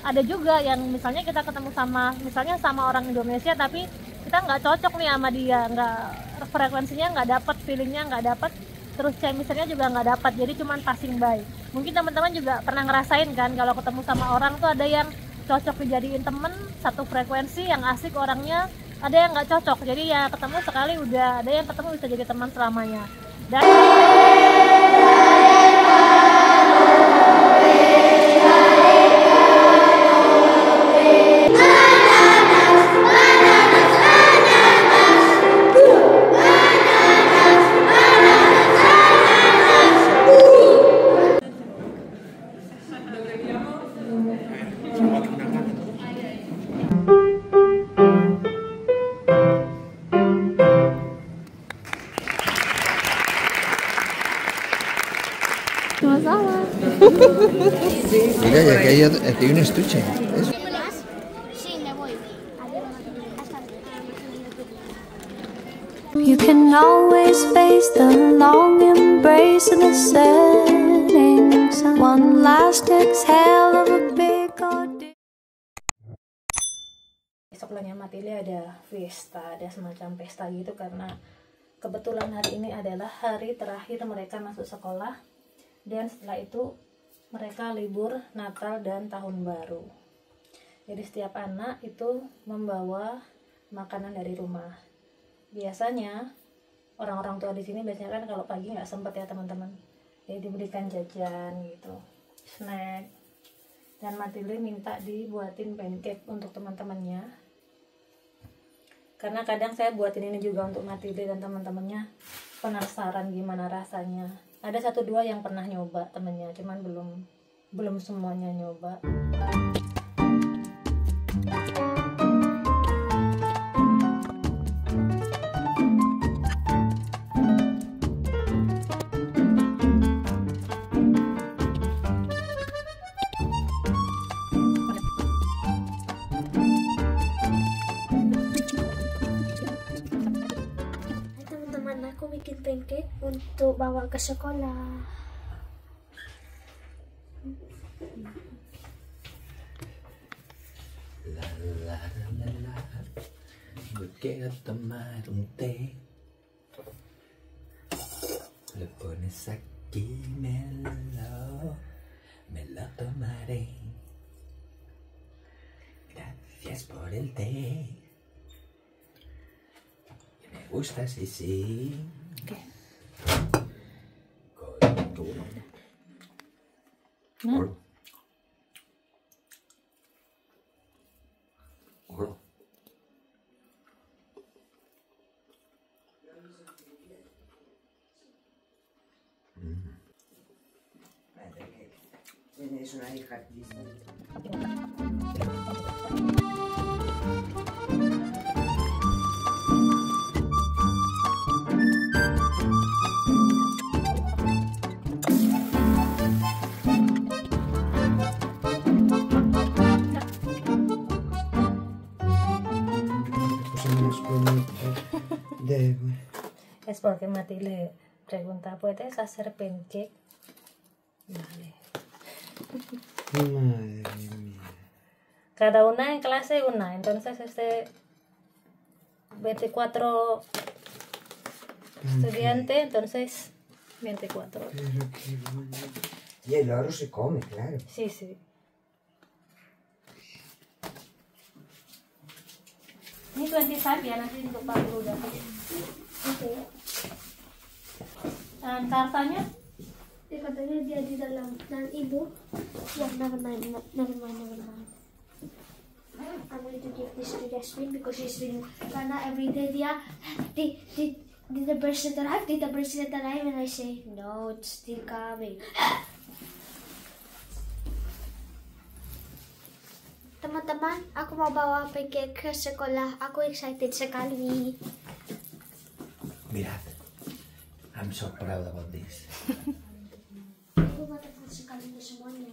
ada juga yang misalnya kita ketemu sama orang Indonesia tapi kita nggak cocok nih sama dia, nggak, frekuensinya nggak dapat, feelingnya nggak dapat, terus chemistry-nya juga nggak dapat, jadi cuman passing by. Mungkin teman-teman juga pernah ngerasain kan kalau ketemu sama orang tuh ada yang cocok dijadiin temen, satu frekuensi, yang asik orangnya, ada yang nggak cocok, jadi ya ketemu sekali udah, ada yang ketemu bisa jadi teman selamanya. Dan Mira, y aquí hay un estuche. You can always face the long embrace of the setting sun. One last exhale of a big ordeal. Besoknya Matilda ada fiesta, ada semacam pesta gitu karena kebetulan hari ini adalah hari terakhir mereka masuk sekolah, dan setelah itu mereka libur Natal dan Tahun Baru. Jadi setiap anak itu membawa makanan dari rumah. Biasanya orang-orang tua di sini biasanya kan kalau pagi nggak sempat ya teman-teman, jadi diberikan jajan gitu, snack. Dan Matilda minta dibuatin pancake untuk teman-temannya, karena kadang saya buatin ini juga untuk Matilda dan teman-temannya, penasaran gimana rasanya. Ada 1-2 yang pernah nyoba temennya, cuman belum semuanya nyoba. Aku bikin pancake untuk bawa ke sekolah. La la la la, yo quiero tomar un té. Lo pones aquí, me lo tomaré. Gracias por el té. Me gusta, sí, sí. Oke. Nah. Oro. Tienes una hija artista. Es porque Mati le pregunta, ¿puedes hacer pancake? Vale. Madre mía. Cada una en clase una, entonces 24 estudiantes, entonces 24. Pero qué bueno. Y el oro se come, claro. Sí, sí. Ini 25 ya, nanti untuk 40 udah. Oke. Dan kartanya? Ya, katanya dia di dalam, dan ibu. Ya, never mind. I'm going to give this to Jasmine because she's been, karena every day dia did the bracelet arrive, and I say no, it's still coming. Teman-teman, aku mau bawa pancake ke sekolah. Aku excited sekali. Mirad, I'm so proud about this. Aku mantap sekali semuanya.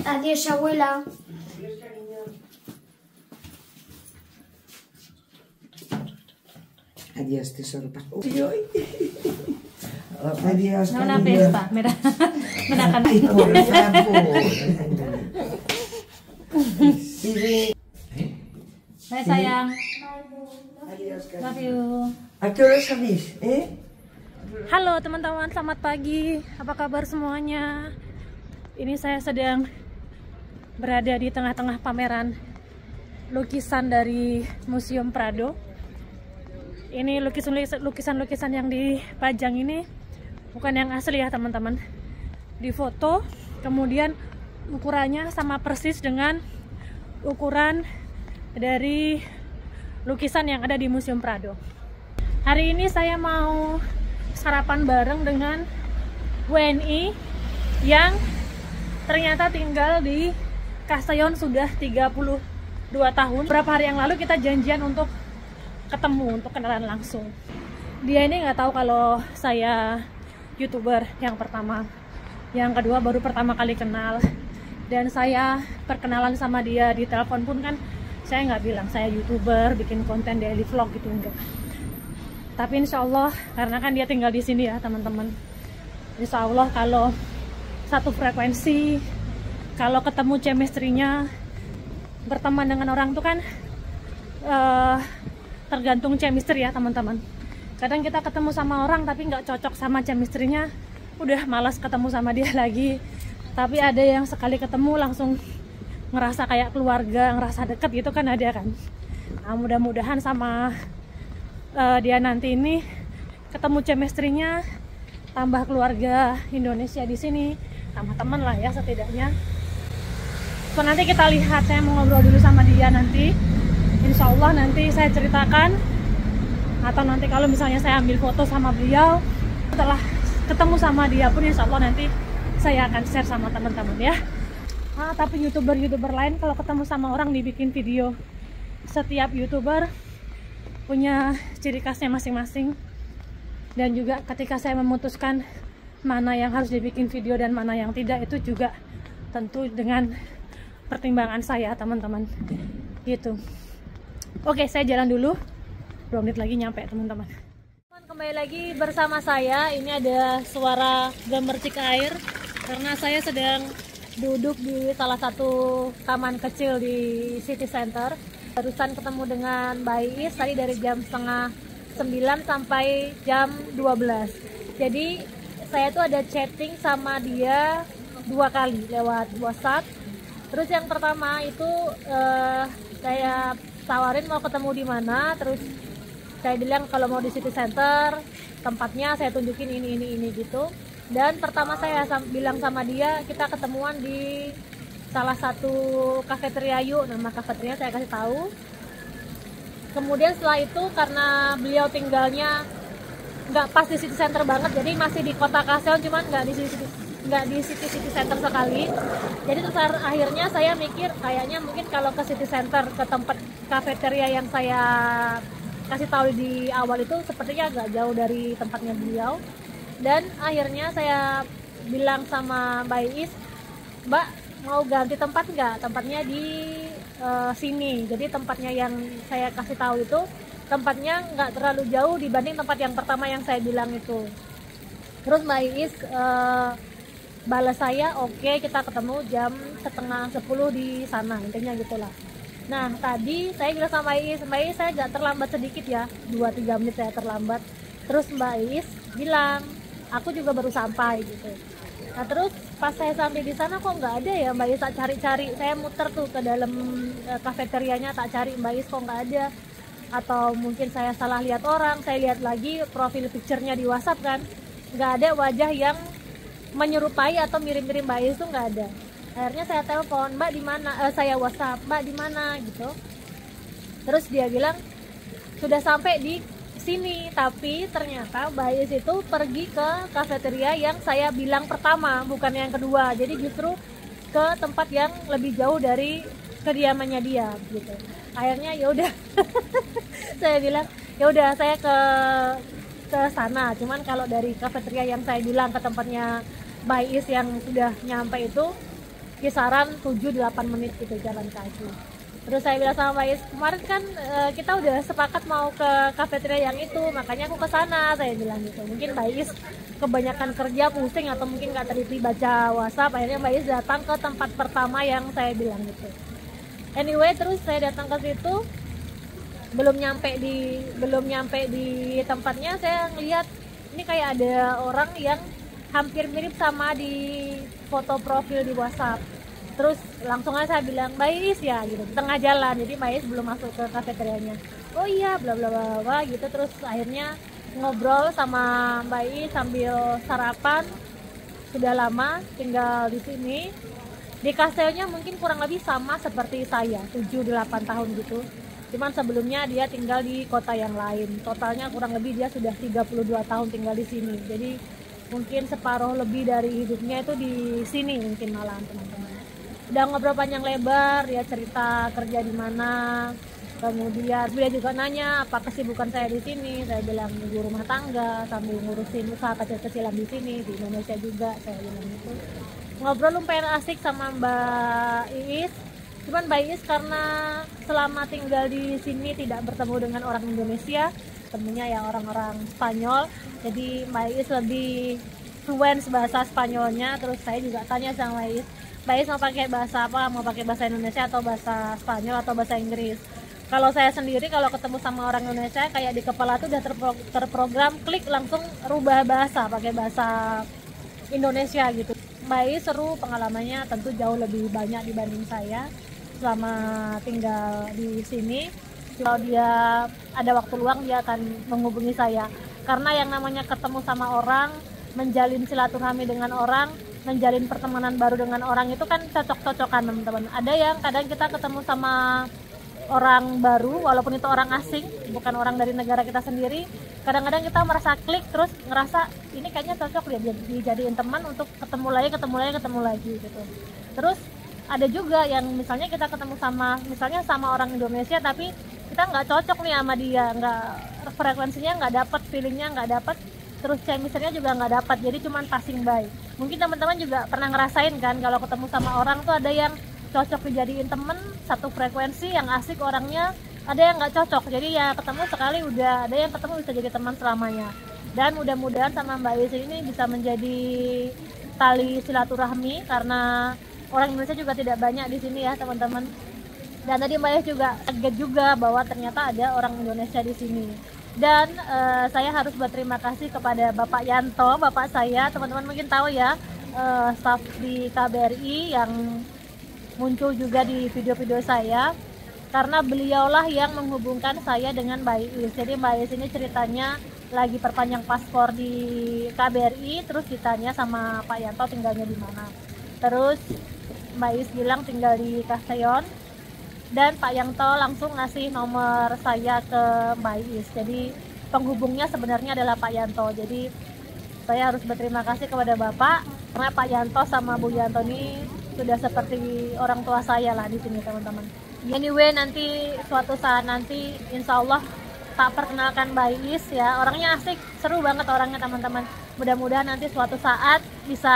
Adiós, abuela. Adiós, cariño. Adiós, tesoro. Uy, uy. Adiós, Una cariño. pesta, mira. Menakan. Ay, por favor. Sí, Hai sayang, adiós, cariño. love you. ¿A qué hora salís, Halo teman-teman, selamat pagi. Apa kabar semuanya? Ini saya sedang berada di tengah-tengah pameran lukisan dari Museum Prado. Ini lukisan-lukisan yang dipajang ini bukan yang asli ya teman-teman. Di foto, kemudian ukurannya sama persis dengan ukuran dari lukisan yang ada di Museum Prado. Hari ini saya mau sarapan bareng dengan WNI yang ternyata tinggal di Castellón sudah 32 tahun. Beberapa hari yang lalu kita janjian untuk ketemu, untuk kenalan langsung. Dia ini nggak tahu kalau saya YouTuber yang pertama. Yang kedua baru pertama kali kenal. Dan saya perkenalan sama dia di telepon pun kan saya nggak bilang saya YouTuber, bikin konten daily vlog gitu, enggak. Tapi insya Allah, karena kan dia tinggal di sini ya teman-teman, insya Allah kalau satu frekuensi, kalau ketemu chemistry-nya, berteman dengan orang tuh kan tergantung chemistry ya teman-teman. Kadang kita ketemu sama orang tapi nggak cocok sama chemistry-nya, udah malas ketemu sama dia lagi. Tapi ada yang sekali ketemu langsung ngerasa kayak keluarga, ngerasa deket gitu kan, ada kan. Nah, mudah-mudahan sama dia nanti ini ketemu chemistry-nya, tambah keluarga Indonesia di sini, tambah teman lah ya setidaknya. So nanti kita lihat, saya mau ngobrol dulu sama dia nanti. Insya Allah nanti saya ceritakan, atau nanti kalau misalnya saya ambil foto sama beliau setelah ketemu sama dia pun insya Allah nanti saya akan share sama teman-teman ya. Tapi YouTuber lain kalau ketemu sama orang dibikin video, setiap YouTuber punya ciri khasnya masing-masing. Dan juga ketika saya memutuskan mana yang harus dibikin video dan mana yang tidak, itu juga tentu dengan pertimbangan saya teman-teman gitu. Oke, saya jalan dulu, 2 menit lagi nyampe teman-teman. Kembali lagi bersama saya. Ini ada suara gemercik air karena saya sedang duduk di salah satu taman kecil di City Center. Barusan ketemu dengan Mbak Iis tadi dari jam 8:30 sampai jam 12. Jadi saya tuh ada chatting sama dia 2 kali lewat WhatsApp. Terus yang pertama itu saya tawarin mau ketemu di mana, terus saya bilang kalau mau di City Center, tempatnya saya tunjukin ini gitu. Dan pertama saya bilang sama dia kita ketemuan di salah satu kafeteria yuk, nama kafeteria saya kasih tahu. Kemudian setelah itu karena beliau tinggalnya nggak pas di City Center banget, jadi masih di kota Castellón, cuman nggak di City Center sekali. Jadi terus akhirnya saya mikir kayaknya mungkin kalau ke City Center, ke tempat kafeteria yang saya kasih tahu di awal itu sepertinya agak jauh dari tempatnya beliau. Dan akhirnya saya bilang sama Mbak Iis, Mbak mau ganti tempat nggak? Tempatnya di sini. Jadi tempatnya yang saya kasih tahu itu tempatnya nggak terlalu jauh dibanding tempat yang pertama yang saya bilang itu. Terus Mbak Iis balas saya, oke, kita ketemu jam 9:30 di sana, intinya gitulah. Nah tadi saya bilang sama Mbak Iis saya agak terlambat sedikit ya, 2-3 menit saya terlambat. Terus Mbak Iis bilang, aku juga baru sampai gitu. Nah terus pas saya sampai di sana kok nggak ada ya Mbak Iis, tak cari-cari, saya muter tuh ke dalam kafeterianya, tak cari Mbak Iis kok nggak ada. Atau mungkin saya salah lihat orang, saya lihat lagi profil picture-nya di WhatsApp kan, nggak ada wajah yang menyerupai atau mirip-mirip Mbak Iis tuh nggak ada. Akhirnya saya telepon, Mbak di mana? Saya WhatsApp, Mbak di mana gitu. Terus dia bilang sudah sampai di sini, tapi ternyata Mbak Iis itu pergi ke kafeteria yang saya bilang pertama, bukan yang kedua. Jadi justru ke tempat yang lebih jauh dari kediamannya dia gitu. Akhirnya ya udah saya bilang ya udah saya ke sana. Cuman kalau dari kafeteria yang saya bilang ke tempatnya Mbak Iis yang sudah nyampe itu kisaran 7-8 menit gitu jalan kaki. Terus saya bilang sama Mbak Is, kemarin kan kita udah sepakat mau ke kafeteria yang itu, makanya aku ke sana, saya bilang gitu. Mungkin Mbak Is kebanyakan kerja pusing atau mungkin nggak teliti baca WhatsApp, akhirnya Mbak Is datang ke tempat pertama yang saya bilang gitu. Anyway, terus saya datang ke situ, belum nyampe di tempatnya, saya ngeliat ini kayak ada orang yang hampir mirip sama di foto profil di WhatsApp. Terus langsung aja saya bilang, Mbak Is ya gitu, di tengah jalan, jadi Mbak Is belum masuk ke kafeterianya. Oh iya, bla bla bla bla gitu. Terus akhirnya ngobrol sama Mbak Is sambil sarapan. Sudah lama tinggal di sini. Di Castellnya mungkin kurang lebih sama seperti saya, 7-8 tahun gitu. Cuman sebelumnya dia tinggal di kota yang lain. Totalnya kurang lebih dia sudah 32 tahun tinggal di sini. Jadi mungkin separuh lebih dari hidupnya itu di sini mungkin malah teman-teman. Udah ngobrol panjang lebar, dia cerita kerja di mana, kemudian dia juga nanya apa kesibukan saya di sini. Saya bilang ibu rumah tangga sambil ngurusin usaha kecil-kecilan di sini, di Indonesia juga, saya bilang gitu. Ngobrol lumayan asik sama Mbak Iis. Cuman Mbak Iis karena selama tinggal di sini tidak bertemu dengan orang Indonesia, temunya ya orang-orang Spanyol, jadi Mbak Iis lebih fluent bahasa Spanyolnya. Terus saya juga tanya sama Mbak Iis, Mbak Is mau pakai bahasa apa? Mau pakai bahasa Indonesia atau bahasa Spanyol atau bahasa Inggris? Kalau saya sendiri kalau ketemu sama orang Indonesia kayak di kepala tuh udah terprogram klik langsung rubah bahasa pakai bahasa Indonesia gitu. Mbak Is seru pengalamannya, tentu jauh lebih banyak dibanding saya selama tinggal di sini. Kalau dia ada waktu luang dia akan menghubungi saya. Karena yang namanya ketemu sama orang, menjalin silaturahmi dengan orang, menjalin pertemanan baru dengan orang itu kan cocok-cocokan teman-teman. Ada yang kadang kita ketemu sama orang baru walaupun itu orang asing, bukan orang dari negara kita sendiri, kadang-kadang kita merasa klik terus ngerasa ini kayaknya cocok dia dijadiin teman untuk ketemu lagi gitu. Terus ada juga yang misalnya kita ketemu sama orang Indonesia tapi kita nggak cocok nih sama dia, nggak frekuensinya nggak dapat, feelingnya nggak dapat, terus chemistry-nya juga nggak dapat, jadi cuman passing by. Mungkin teman-teman juga pernah ngerasain kan kalau ketemu sama orang tuh ada yang cocok dijadiin temen, satu frekuensi, yang asik orangnya, ada yang nggak cocok, jadi ya ketemu sekali udah, ada yang ketemu bisa jadi teman selamanya. Dan mudah-mudahan sama Mbak Is ini bisa menjadi tali silaturahmi karena orang Indonesia juga tidak banyak di sini ya teman-teman. Dan tadi Mbak Is juga kaget juga bahwa ternyata ada orang Indonesia di sini. Dan saya harus berterima kasih kepada Bapak Yanto, bapak saya, teman-teman mungkin tahu ya, staf di KBRI yang muncul juga di video-video saya, karena beliaulah yang menghubungkan saya dengan Mbak Is. Jadi Mbak Is ini ceritanya lagi perpanjang paspor di KBRI, terus ditanya sama Pak Yanto tinggalnya di mana. Terus Mbak Is bilang tinggal di Castellon, dan Pak Yanto langsung ngasih nomor saya ke Mbak Is. Jadi penghubungnya sebenarnya adalah Pak Yanto. Jadi saya harus berterima kasih kepada Bapak karena Pak Yanto sama Bu Yanto ini sudah seperti orang tua saya lah di sini teman-teman. Anyway, nanti suatu saat nanti insya Allah tak perkenalkan Mbak Is ya. Orangnya asik, seru banget orangnya teman-teman. Mudah-mudahan nanti suatu saat bisa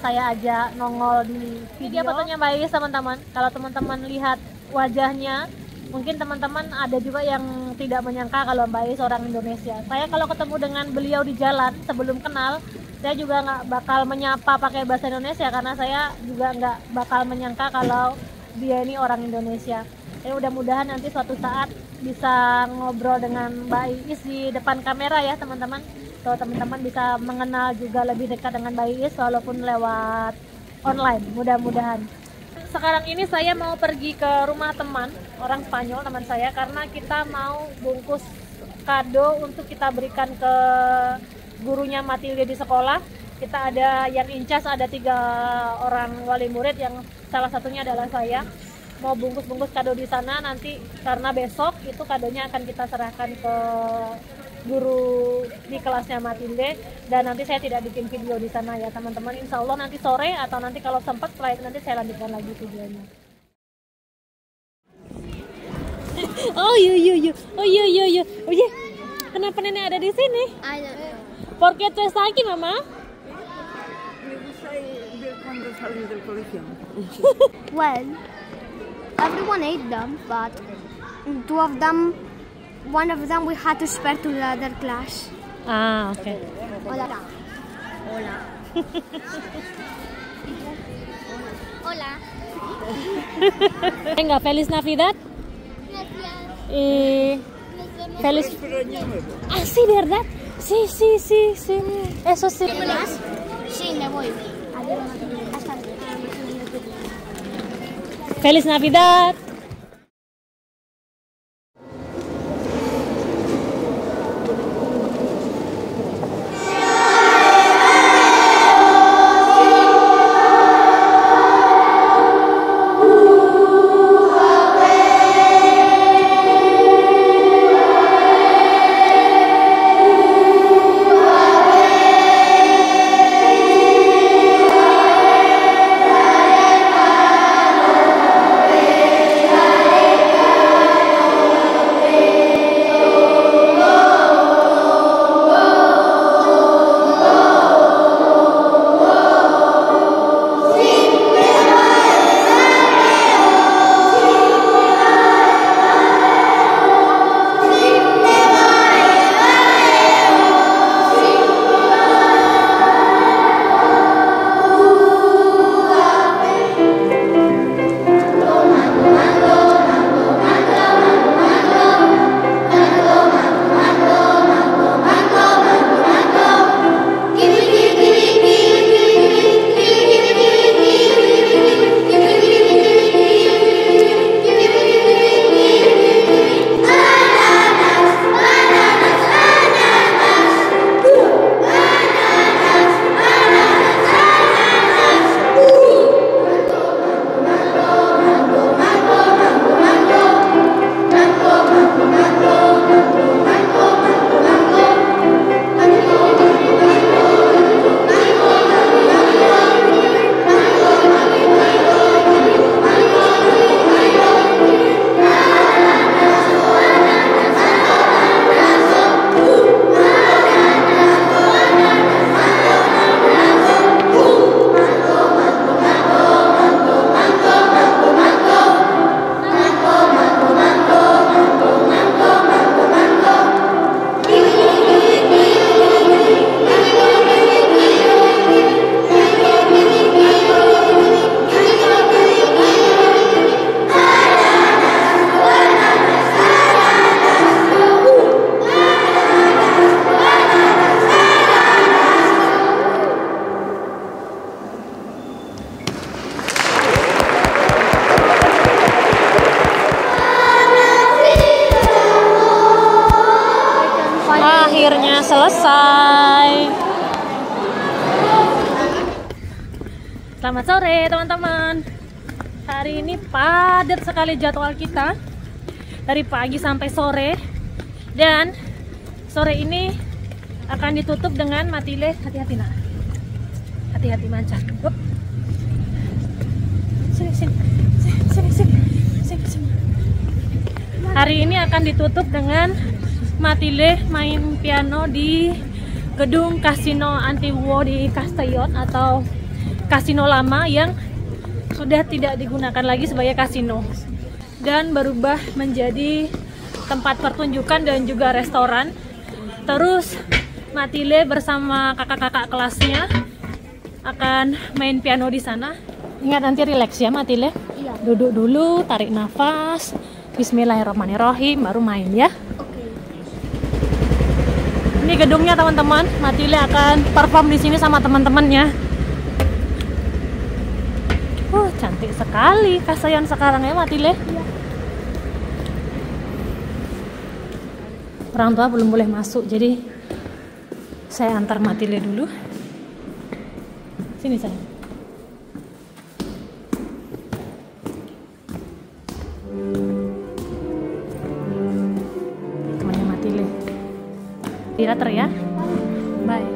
saya ajak nongol di video fotonya Mbak Is teman-teman. Kalau teman-teman lihat wajahnya, mungkin teman-teman ada juga yang tidak menyangka kalau Mbak Is orang Indonesia. Saya kalau ketemu dengan beliau di jalan sebelum kenal, saya juga nggak bakal menyapa pakai bahasa Indonesia karena saya juga nggak bakal menyangka kalau dia ini orang Indonesia. Saya mudah-mudahan nanti suatu saat bisa ngobrol dengan Mbak Is di depan kamera ya teman-teman. So teman-teman bisa mengenal juga lebih dekat dengan Mbak Is walaupun lewat online, mudah-mudahan. Sekarang ini saya mau pergi ke rumah teman, orang Spanyol, teman saya, karena kita mau bungkus kado untuk kita berikan ke gurunya Matilde di sekolah. Kita ada yang incas, ada 3 orang wali murid yang salah satunya adalah saya. Mau bungkus-bungkus kado di sana nanti karena besok itu kadonya akan kita serahkan ke guru di kelasnya Matilde, dan nanti saya tidak bikin video di sana ya teman-teman. Insya Allah nanti sore atau nanti kalau sempat setelah itu nanti saya lanjutkan lagi videonya. Oh iya. Kenapa nenek ada di sini? I don't know. ¿Por qué tú estás aquí, mamá? Me gusta ver cuando salen del colegio. When? everyone ate them, but one of them we had to spare to the other class. Ah, oke. Hola. Hola. Hola. Enggak, Feliz Navidad. Feliz. Ah, sí, ¿verdad? Sí. Eso sí. Sí, me voy. Feliz Navidad. Akhirnya selesai. Selamat sore teman-teman. Hari ini padat sekali jadwal kita dari pagi sampai sore, dan sore ini akan ditutup dengan matile. Hati-hati nak, hati-hati mancar. Sini. Hari ini akan ditutup dengan matile main piano di gedung Casino Antiwo di Castellón, atau kasino lama yang sudah tidak digunakan lagi sebagai kasino dan berubah menjadi tempat pertunjukan dan juga restoran. Terus matile bersama kakak-kakak kelasnya akan main piano di sana. Ingat nanti relax ya matile. Iya. Duduk dulu, tarik nafas, bismillahirrahmanirrahim, baru main ya. Ini gedungnya teman-teman. Matile akan perform di sini sama teman-temannya. Cantik sekali Castellón sekarang ya Matile. Iya. Orang tua belum boleh masuk, jadi saya antar Matile dulu. Sini sayang. Temannya Matile. Tirater ya. Bye.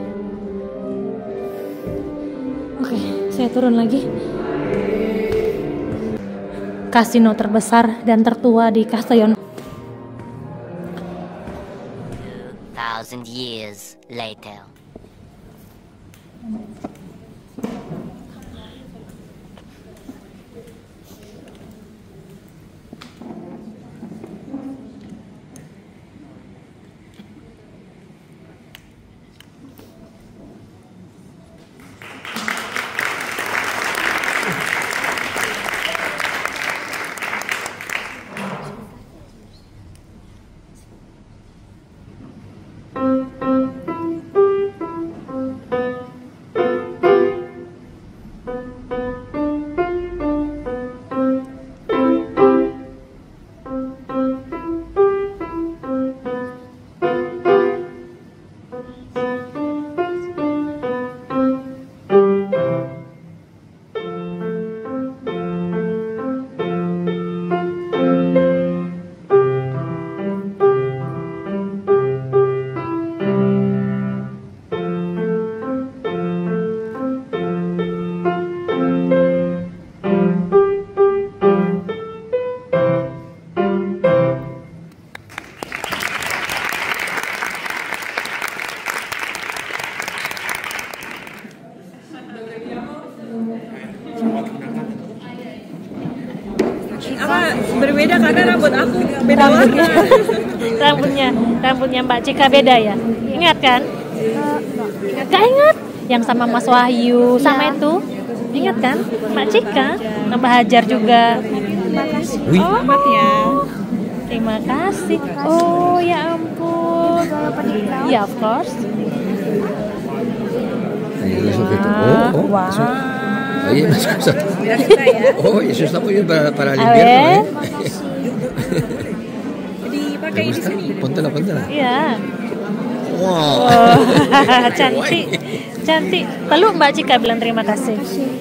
Oke, saya turun lagi. Kasino terbesar dan tertua di Castellón. 1,000 years later. Apa berbeda karena rambut aku beda warna. rambutnya Mbak Cika beda ya. Ingat kan? Gak ingat? Yang sama Mas Wahyu sama itu. Ingat kan? Mbak Cika, Mbak Hajar juga. Wih. Selamat ya. Terima kasih. Oh ya ampun. Ya of course. Eso que tú- Wow. eso- Oye, más cosas. Mira kita ya. Oh, eso está muy bien para el A invierno, ver. ¿eh? Dipakai di sini. Póntela. Iya. Wow. Oh, cantik. Cantik. Peluk Mbak Cika bilang terima kasih.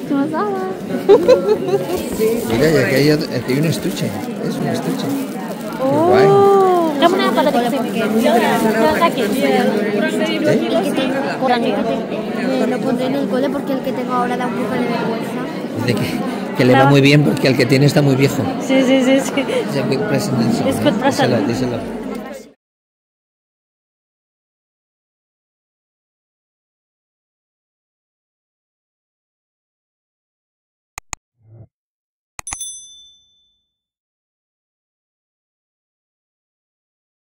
Sama-sama. Mira, ya que hay un estuche. Es un estuche. Qué guay. Oh, kamu naik apa tadi kesini? Jalan kaki. Kurang dari 2 kilo. Kurang ya. Lo pondré en el cole porque el que tengo ahora da un poco de vergüenza. Dice que le va muy bien porque el que tiene está muy viejo. Sí. Es a good present. It's good present. Díselo.